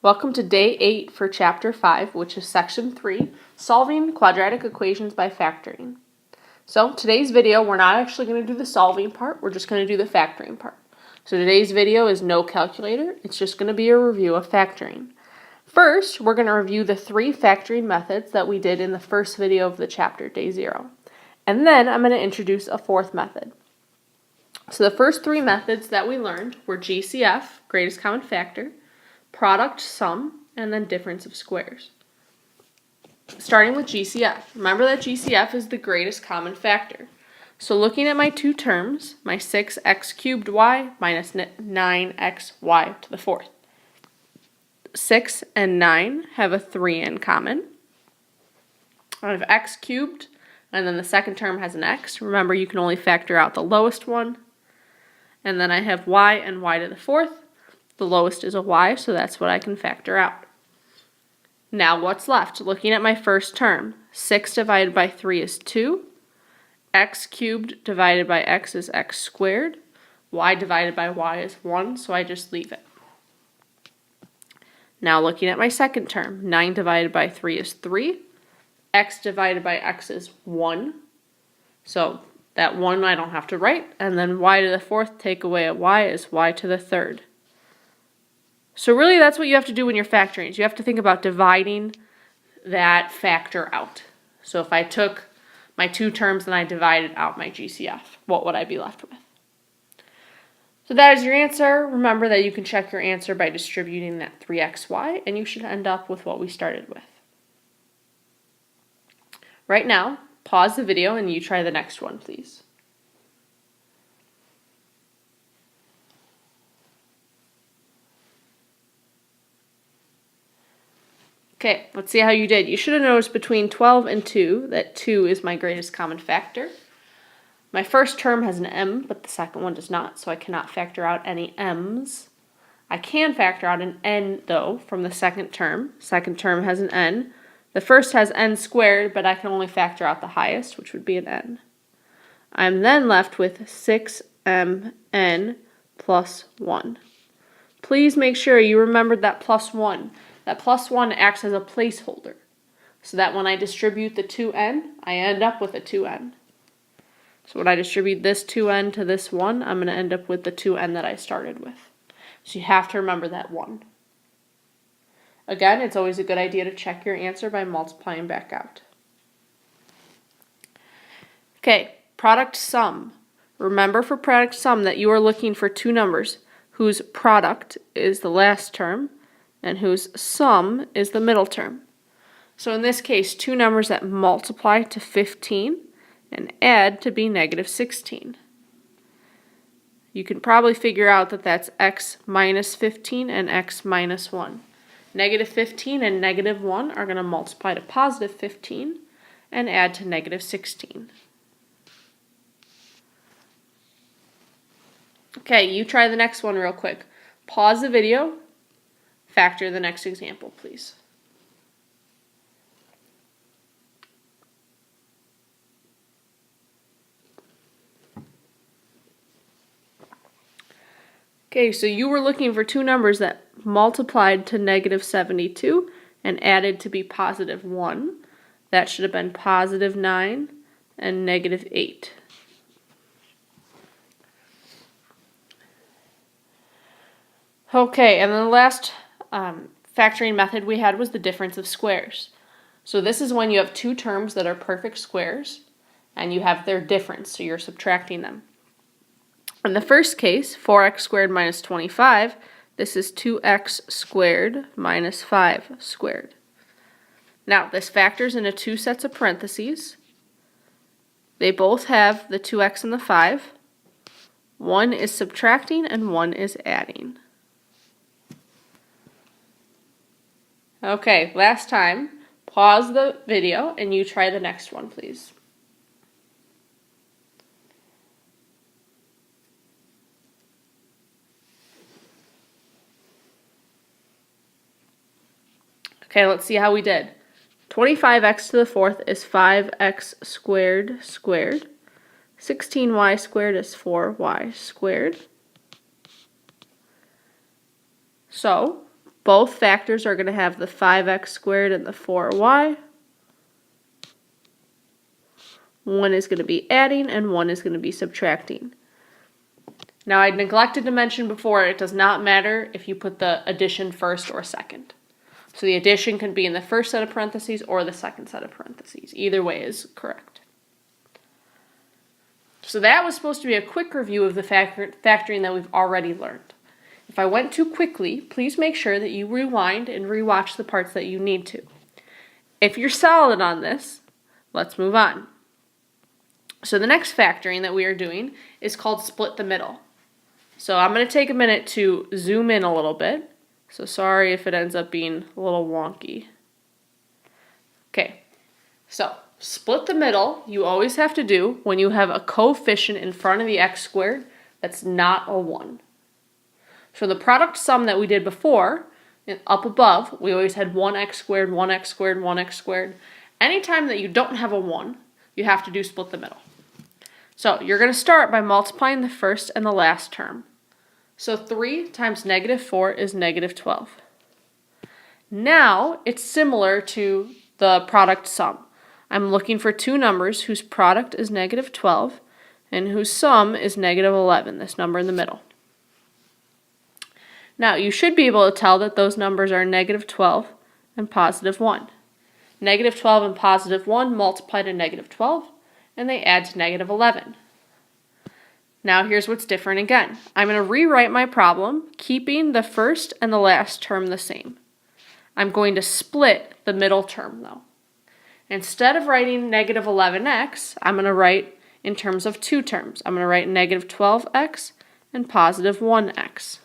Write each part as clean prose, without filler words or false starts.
Welcome to day 8 for chapter 5, which is section 3, solving quadratic equations by factoring. So today's video, we're not actually going to do the solving part, we're just going to do the factoring part. So today's video is no calculator, it's just going to be a review of factoring. First, we're going to review the 3 factoring methods that we did in the first video of the chapter, day 0. And then I'm going to introduce a 4th method. So the first 3 methods that we learned were GCF, greatest common factor, product sum, and then difference of squares. Starting with GCF. Remember that GCF is the greatest common factor. So looking at my 2 terms, my 6x cubed y minus 9xy to the 4th. 6 and 9 have a 3 in common. I have x cubed, and then the second term has an x. Remember, you can only factor out the lowest one. And then I have y and y to the 4th. The lowest is a y, so that's what I can factor out. Now what's left? Looking at my first term, 6 divided by 3 is 2. X cubed divided by x is x squared. Y divided by y is 1, so I just leave it. Now looking at my second term, 9 divided by 3 is 3. X divided by x is 1. So that 1 I don't have to write. And then y to the 4th, take away a y is y to the 3rd. So really that's what you have to do when you're factoring. Is you have to think about dividing that factor out. So if I took my 2 terms and I divided out my GCF, what would I be left with? So that is your answer. Remember that you can check your answer by distributing that 3xy, and you should end up with what we started with. Right now, pause the video and you try the next one, please. Okay, let's see how you did. You should have noticed between 12 and 2 that 2 is my greatest common factor. My first term has an m, but the second one does not, so I cannot factor out any m's. I can factor out an n, though, from the second term. Second term has an n. The first has n squared, but I can only factor out the highest, which would be an n. I'm then left with 6mn plus 1. Please make sure you remembered that plus 1. That plus 1 acts as a placeholder, so that when I distribute the 2n, I end up with a 2n. So when I distribute this 2n to this 1, I'm going to end up with the 2n that I started with. So you have to remember that 1. Again, it's always a good idea to check your answer by multiplying back out. Okay, product sum. Remember for product sum that you are looking for 2 numbers whose product is the last term and whose sum is the middle term. So in this case, 2 numbers that multiply to 15 and add to be negative 16. You can probably figure out that that's x minus 15 and x minus 1. Negative 15 and negative 1 are going to multiply to positive 15 and add to negative 16. Okay, you try the next one real quick. Pause the video. Factor the next example, please. Okay, so you were looking for 2 numbers that multiplied to negative 72 and added to be positive 1. That should have been positive 9 and negative 8. Okay, and then the last factoring method we had was the difference of squares. So this is when you have 2 terms that are perfect squares and you have their difference, so you're subtracting them. In the first case, 4x squared minus 25, this is 2x squared minus 5 squared. Now this factors into 2 sets of parentheses. They both have the 2x and the 5. One is subtracting and one is adding. Okay, last time, pause the video and you try the next one, please. Okay, let's see how we did. 25x to the 4th is 5x squared squared. 16y squared is 4y squared. So Both factors are going to have the 5x squared and the 4y. One is going to be adding and one is going to be subtracting. Now, I neglected to mention before, it does not matter if you put the addition first or second. So the addition can be in the first set of parentheses or the second set of parentheses. Either way is correct. So that was supposed to be a quick review of the factoring that we've already learned. If I went too quickly, please make sure that you rewind and rewatch the parts that you need to. If you're solid on this, let's move on. So the next factoring that we are doing is called split the middle. So I'm going to take a minute to zoom in a little bit. So sorry if it ends up being a little wonky. Okay, so split the middle, you always have to do when you have a coefficient in front of the x squared that's not a 1. So the product sum that we did before, up above, we always had 1x squared, 1x squared, 1x squared. Anytime that you don't have a 1, you have to do split the middle. So you're going to start by multiplying the first and the last term. So 3 times negative 4 is negative 12. Now it's similar to the product sum. I'm looking for two numbers whose product is negative 12 and whose sum is negative 11, this number in the middle. Now you should be able to tell that those numbers are negative 12 and positive 1. Negative 12 and positive 1 multiply to negative 12, and they add to negative 11. Now here's what's different again. I'm going to rewrite my problem, keeping the first and the last term the same. I'm going to split the middle term though. Instead of writing negative 11x, I'm going to write in terms of two terms. I'm going to write negative 12x and positive 1x.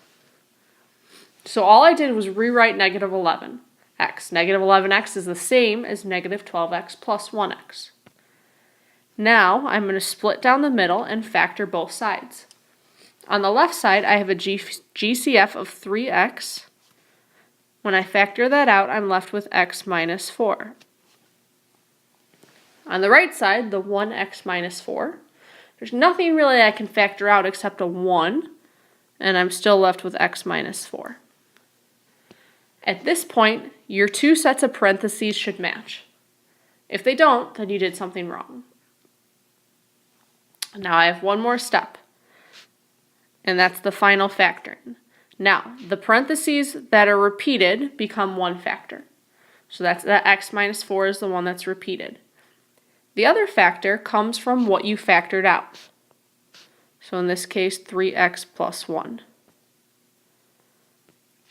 So all I did was rewrite negative 11x. Negative 11x is the same as negative 12x plus 1x. Now I'm going to split down the middle and factor both sides. On the left side, I have a GCF of 3x. When I factor that out, I'm left with x minus 4. On the right side, the 1x minus 4, there's nothing really I can factor out except a 1, and I'm still left with x minus 4. At this point, your two sets of parentheses should match. If they don't, then you did something wrong. Now I have one more step, and that's the final factoring. Now, the parentheses that are repeated become one factor. So that's that x minus 4 is the one that's repeated. The other factor comes from what you factored out. So in this case, 3x plus 1.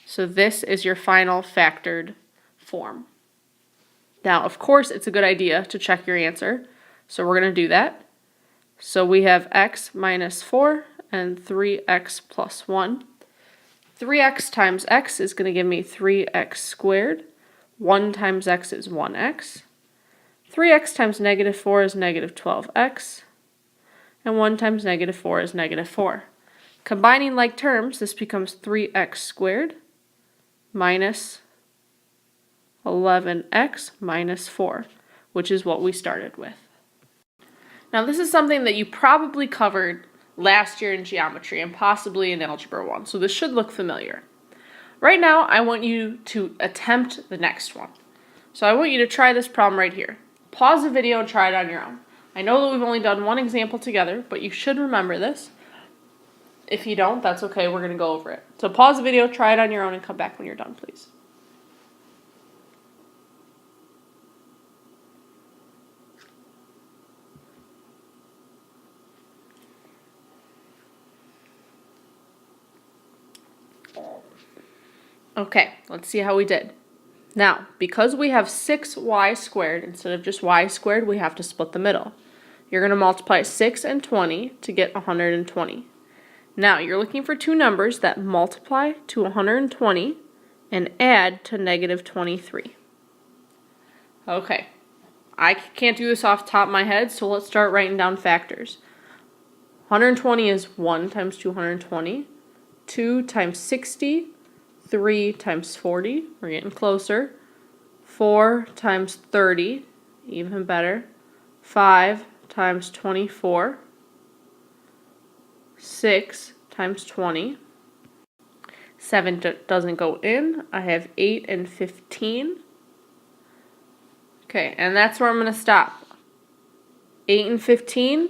So this is your final factored form. Now, of course, it's a good idea to check your answer. So we're going to do that. So we have x minus 4 and 3x plus 1. 3x times x is going to give me 3x squared. 1 times x is 1x. 3x times negative 4 is negative 12x. And 1 times negative 4 is negative 4. Combining like terms, this becomes 3x squared minus 11x minus 4, which is what we started with. Now this is something that you probably covered last year in geometry and possibly in Algebra 1, so this should look familiar. Right now, I want you to attempt the next one. So I want you to try this problem right here. Pause the video and try it on your own. I know that we've only done one example together, but you should remember this. If you don't, that's okay, we're going to go over it. So pause the video, try it on your own, and come back when you're done, please. Okay, let's see how we did. Now, because we have 6y squared instead of just y squared, we have to split the middle. You're going to multiply 6 and 20 to get 120. Now, you're looking for two numbers that multiply to 120 and add to negative 23. Okay, I can't do this off the top of my head, so let's start writing down factors. 120 is 1 times 220, 2 times 60, 3 times 40, we're getting closer, 4 times 30, even better, 5 times 24, 6 times 20, 7 doesn't go in. I have 8 and 15. Okay, and that's where I'm going to stop. 8 and 15,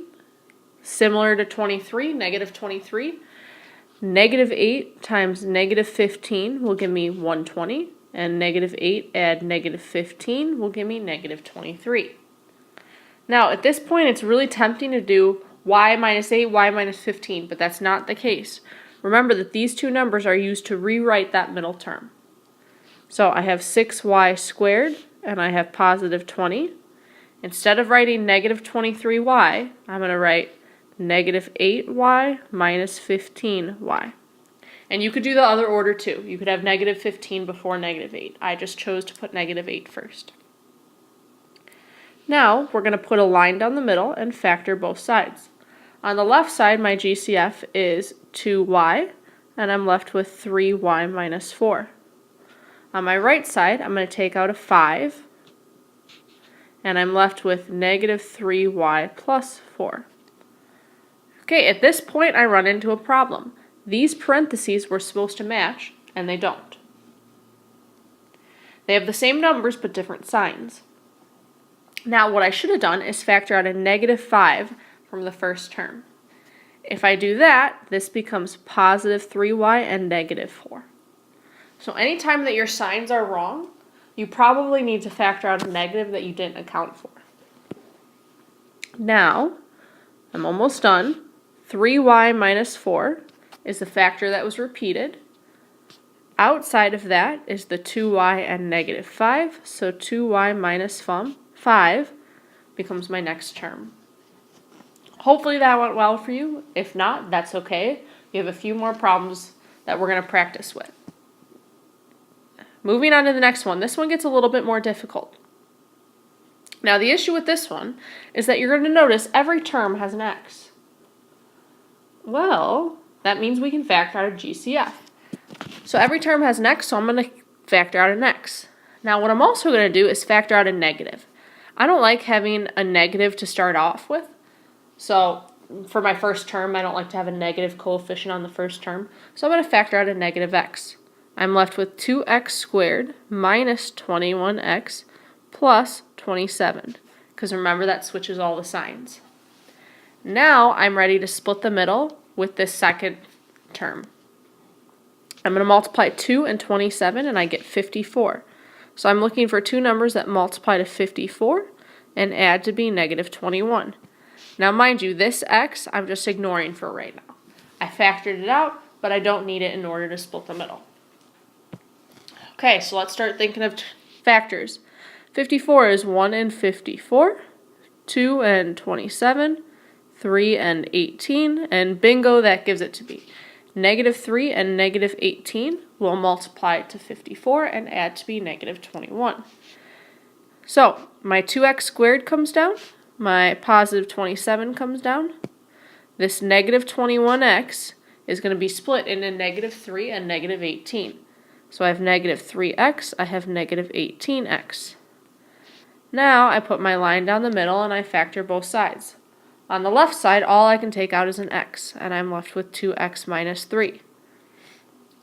similar to 23, negative 23. Negative 8 times negative 15 will give me 120, and negative 8 add negative 15 will give me negative 23. Now, at this point, it's really tempting to do y minus 8, y minus 15, but that's not the case. Remember that these two numbers are used to rewrite that middle term. So I have 6y squared, and I have positive 20. Instead of writing negative 23y, I'm going to write negative 8y minus 15y. And you could do the other order too. You could have negative 15 before negative 8. I just chose to put negative 8 first. Now, we're going to put a line down the middle and factor both sides. On the left side, my GCF is 2y, and I'm left with 3y minus 4. On my right side, I'm going to take out a 5, and I'm left with negative 3y plus 4. Okay, at this point, I run into a problem. These parentheses were supposed to match, and they don't. They have the same numbers, but different signs. Now, what I should have done is factor out a negative 5 from the first term. If I do that, this becomes positive 3y and negative 4. So anytime that your signs are wrong, you probably need to factor out a negative that you didn't account for. Now, I'm almost done. 3y minus 4 is the factor that was repeated. Outside of that is the 2y and negative 5, so 2y minus 5 becomes my next term. Hopefully that went well for you. If not, that's okay. You have a few more problems that we're going to practice with. Moving on to the next one. This one gets a little bit more difficult. Now the issue with this one is that you're going to notice every term has an x. Well, that means we can factor out a GCF. So every term has an x, so I'm going to factor out an x. Now what I'm also going to do is factor out a negative. I don't like having a negative to start off with. So for my first term, I don't like to have a negative coefficient on the first term. So I'm going to factor out a negative x. I'm left with 2x squared minus 21x plus 27. Because remember, that switches all the signs. Now I'm ready to split the middle with this second term. I'm going to multiply 2 and 27, and I get 54. So I'm looking for two numbers that multiply to 54 and add to be negative 21. Now mind you, this x I'm just ignoring for right now. I factored it out, but I don't need it in order to split the middle. Okay, so let's start thinking of factors. 54 is 1 and 54, 2 and 27, 3 and 18, and bingo, that gives it to be. Negative 3 and negative 18 will multiply to 54 and add to be negative 21. So my 2x squared comes down, my positive 27 comes down. This negative 21x is going to be split into negative 3 and negative 18. So I have negative 3x, I have negative 18x. Now I put my line down the middle and I factor both sides. On the left side, all I can take out is an x, and I'm left with 2x minus 3.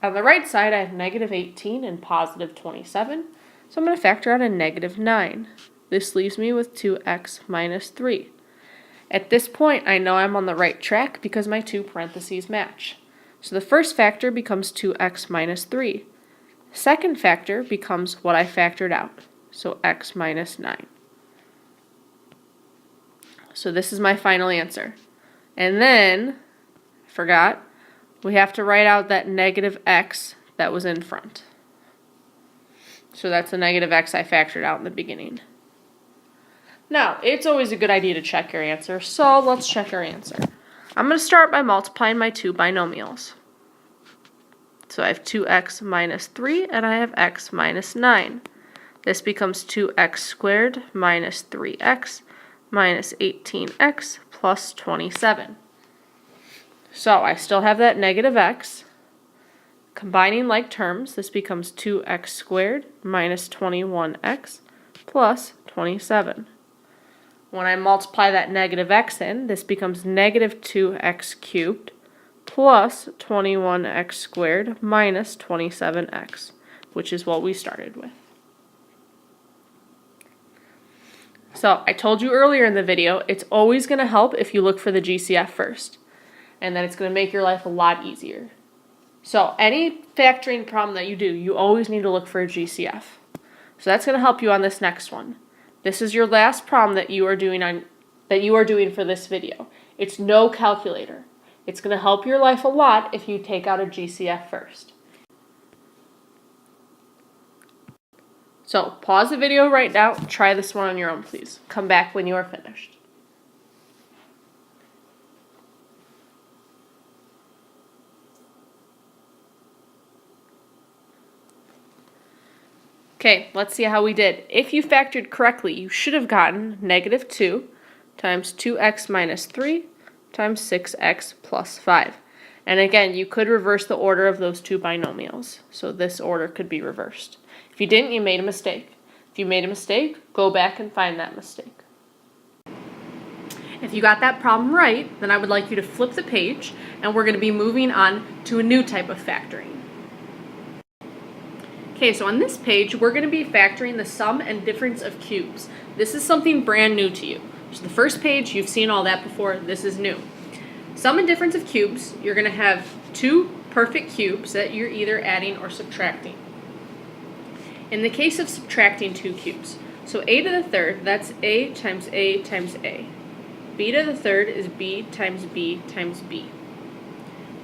On the right side, I have negative 18 and positive 27, so I'm going to factor out a negative 9. This leaves me with 2x minus 3. At this point, I know I'm on the right track because my two parentheses match. So the first factor becomes 2x minus 3. Second factor becomes what I factored out, so x minus 9. So this is my final answer. And then, I forgot, we have to write out that negative x that was in front. So that's the negative x I factored out in the beginning. Now, it's always a good idea to check your answer, so let's check our answer. I'm going to start by multiplying my two binomials. So I have 2x minus 3, and I have x minus 9. This becomes 2x squared minus 3x minus 18x plus 27. So I still have that negative x. Combining like terms, this becomes 2x squared minus 21x plus 27. When I multiply that negative x in, this becomes negative 2x cubed plus 21x squared minus 27x, which is what we started with. So I told you earlier in the video, it's always going to help if you look for the GCF first, and then it's going to make your life a lot easier. So any factoring problem that you do, you always need to look for a GCF. So that's going to help you on this next one. This is your last problem that you are doing for this video. It's no calculator. It's going to help your life a lot if you take out a GCF first. So pause the video right now. Try this one on your own, please. Come back when you are finished. Okay, let's see how we did. If you factored correctly, you should have gotten negative 2 times 2x minus 3 times 6x plus 5. And again, you could reverse the order of those two binomials. So this order could be reversed. If you didn't, you made a mistake. If you made a mistake, go back and find that mistake. If you got that problem right, then I would like you to flip the page, and we're going to be moving on to a new type of factoring. Okay, so on this page, we're going to be factoring the sum and difference of cubes. This is something brand new to you. So the first page, you've seen all that before. This is new. Sum and difference of cubes, you're going to have two perfect cubes that you're either adding or subtracting. In the case of subtracting two cubes, so a to the third, that's a times a times a. B to the third is b times b times b.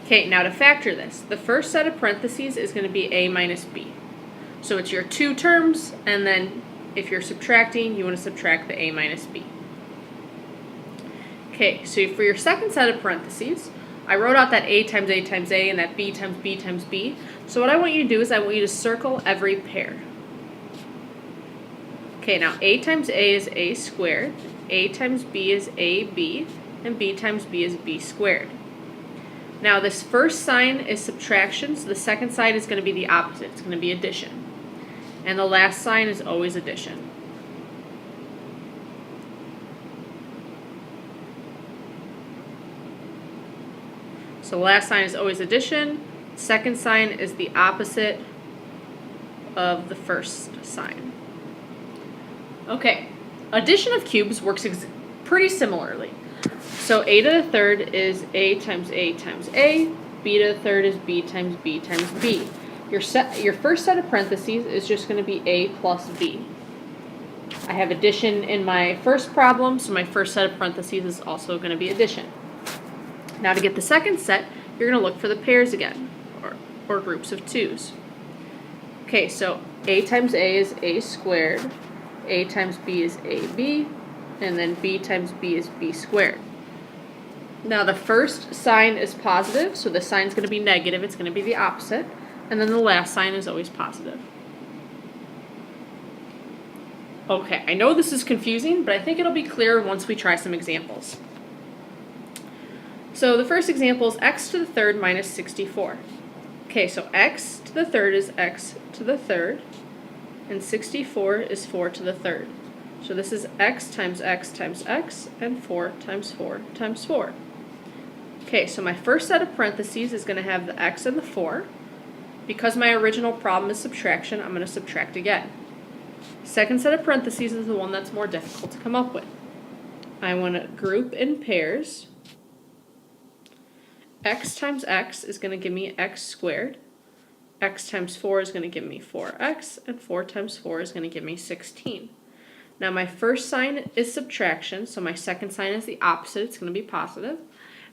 Okay, now to factor this, the first set of parentheses is going to be a minus b. So it's your two terms, and then if you're subtracting, you want to subtract the a minus b. Okay, so for your second set of parentheses, I wrote out that a times a times a and that b times b times b. So what I want you to do is I want you to circle every pair. Okay, now a times a is a squared, a times b is ab, and b times b is b squared. Now this first sign is subtraction, so the second sign is going to be the opposite. It's going to be addition. And the last sign is always addition. So the last sign is always addition. Second sign is the opposite of the first sign. Okay, addition of cubes works pretty similarly. So a to the third is a times a times a, b to the third is b times b times b. Your first set of parentheses is just going to be a plus b. I have addition in my first problem, so my first set of parentheses is also going to be addition. Now to get the second set, you're going to look for the pairs again, or groups of twos. Okay, so a times a is a squared, a times b is ab, and then b times b is b squared. Now the first sign is positive, so the sign is going to be negative, it's going to be the opposite, and then the last sign is always positive. Okay, I know this is confusing, but I think it'll be clearer once we try some examples. So the first example is x to the third minus 64. Okay, so x to the third is x to the third, and 64 is 4 to the third. So this is x times x times x, and 4 times 4 times 4. Okay, so my first set of parentheses is going to have the x and the 4. Because my original problem is subtraction, I'm going to subtract again. Second set of parentheses is the one that's more difficult to come up with. I want to group in pairs. X times x is going to give me x squared. X times 4 is going to give me 4x, and 4 times 4 is going to give me 16. Now my first sign is subtraction, so my second sign is the opposite, it's going to be positive,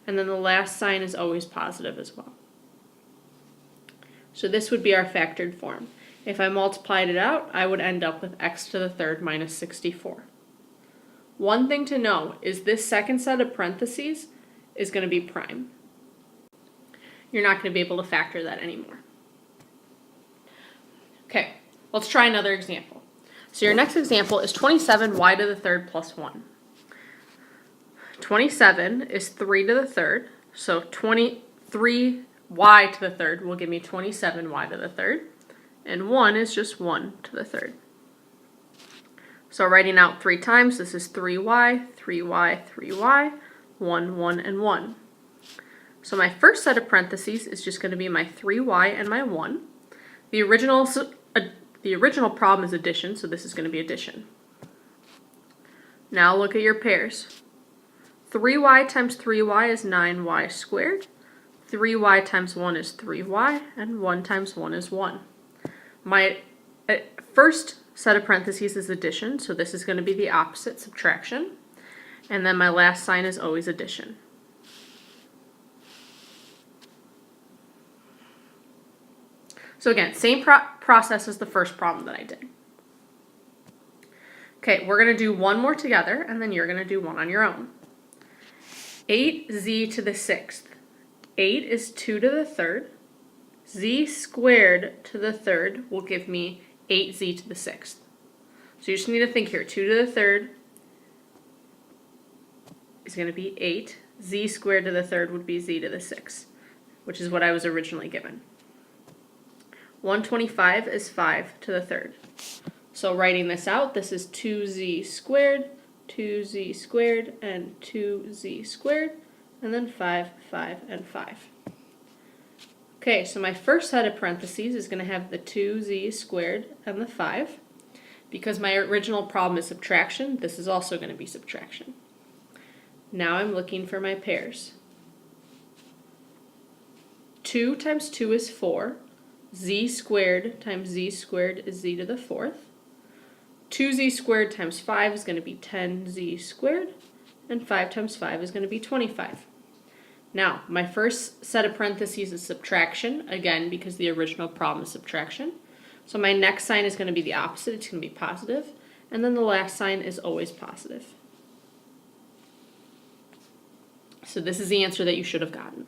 and then the last sign is always positive as well. So this would be our factored form. If I multiplied it out, I would end up with x to the third minus 64. One thing to know is this second set of parentheses is going to be prime. You're not going to be able to factor that anymore. Okay, let's try another example. So your next example is 27y to the third plus 1. 27 is 3 to the third, so 23y to the third will give me 27y to the third, and 1 is just 1 to the third. So writing out 3 times, this is 3y, 3y, 3y, 1, 1, and 1. So my first set of parentheses is just going to be my 3y and my 1. The original problem is addition, so this is going to be addition. Now look at your pairs. 3y times 3y is 9y squared. 3y times 1 is 3y, and 1 times 1 is 1. My first set of parentheses is addition, so this is going to be the opposite, subtraction. And then my last sign is always addition. So again, same process as the first problem that I did. Okay, we're going to do one more together, and then you're going to do one on your own. 8z to the 6th. 8 is 2 to the 3rd. Z squared to the 3rd will give me 8z to the 6th. So you just need to think here. 2 to the 3rd is going to be 8. Z squared to the 3rd would be z to the 6th, which is what I was originally given. 125 is 5 to the 3rd. So writing this out, this is 2z squared, and 2z squared, and then 5, 5, and 5. Okay, so my first set of parentheses is going to have the 2z squared and the 5. Because my original problem is subtraction, this is also going to be subtraction. Now I'm looking for my pairs. 2 times 2 is 4. Z squared times z squared is z to the 4th. 2z squared times 5 is going to be 10z squared, and 5 times 5 is going to be 25. Now, my first set of parentheses is subtraction, again, because the original problem is subtraction. So my next sign is going to be the opposite, it's going to be positive, and then the last sign is always positive. So this is the answer that you should have gotten.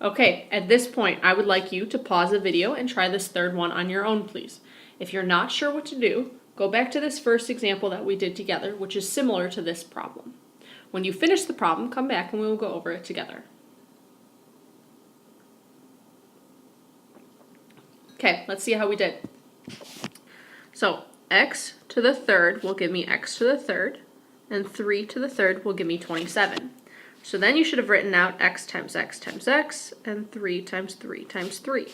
Okay, at this point, I would like you to pause the video and try this third one on your own, please. If you're not sure what to do, go back to this first example that we did together, which is similar to this problem. When you finish the problem, come back and we will go over it together. Okay, let's see how we did. So, x to the 3rd will give me x to the 3rd, and 3 to the 3rd will give me 27. So then you should have written out x times x times x, and 3 times 3 times 3.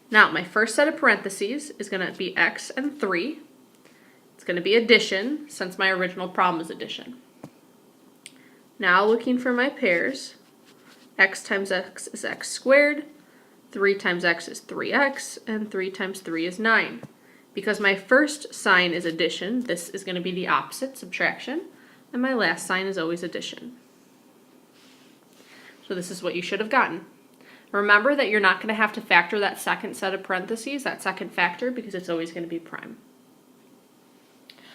Now, my first set of parentheses is going to be x and 3. It's going to be addition, since my original problem is addition. Now, looking for my pairs, x times x is x squared, 3 times x is 3x, and 3 times 3 is 9. Because my first sign is addition, this is going to be the opposite, subtraction, and my last sign is always addition. So this is what you should have gotten. Remember that you're not going to have to factor that second set of parentheses, that second factor, because it's always going to be prime.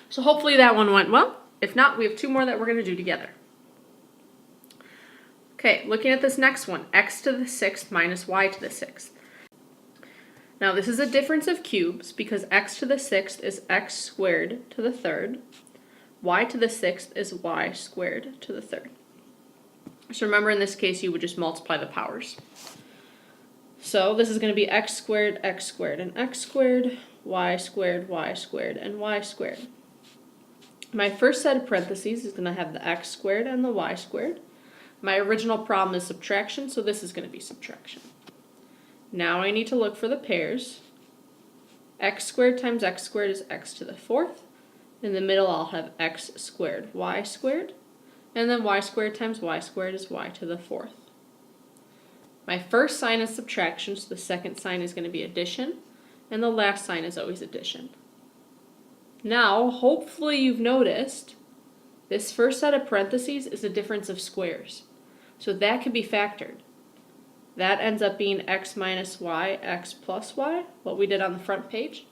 So hopefully that one went well. If not, we have two more that we're going to do together. Okay, looking at this next one, x to the 6th minus y to the 6th. Now this is a difference of cubes because x to the 6th is x squared to the 3rd. Y to the 6th is y squared to the 3rd. So remember, in this case, you would just multiply the powers. So this is going to be x squared, and x squared, y squared, and y squared. My first set of parentheses is going to have the x squared and the y squared. My original problem is subtraction, so this is going to be subtraction. Now I need to look for the pairs. X squared times x squared is x to the 4th. In the middle, I'll have x squared, y squared. And then y squared times y squared is y to the 4th. My first sign is subtraction, so the second sign is going to be addition. And the last sign is always addition. Now, hopefully you've noticed, this first set of parentheses is a difference of squares. So that can be factored. That ends up being x minus y, x plus y, what we did on the front page.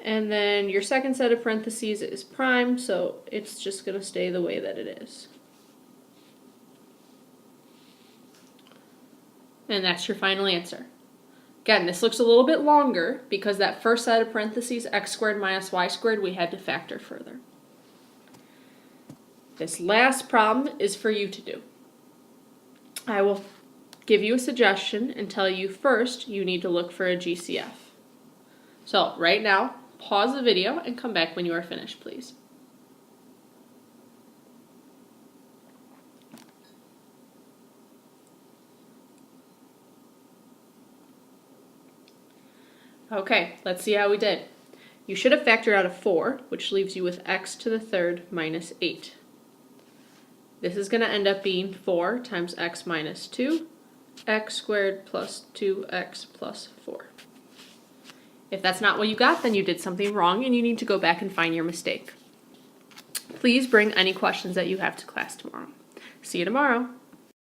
And then your second set of parentheses is prime, so it's just going to stay the way that it is. And that's your final answer. Again, this looks a little bit longer because that first set of parentheses, x squared minus y squared, we had to factor further. This last problem is for you to do. I will give you a suggestion and tell you first you need to look for a GCF. So right now, pause the video and come back when you are finished, please. Okay, let's see how we did. You should have factored out a 4, which leaves you with x to the third minus 8. This is going to end up being 4 times x minus 2, x squared plus 2x plus 4. If that's not what you got, then you did something wrong and you need to go back and find your mistake. Please bring any questions that you have to class tomorrow. See you tomorrow.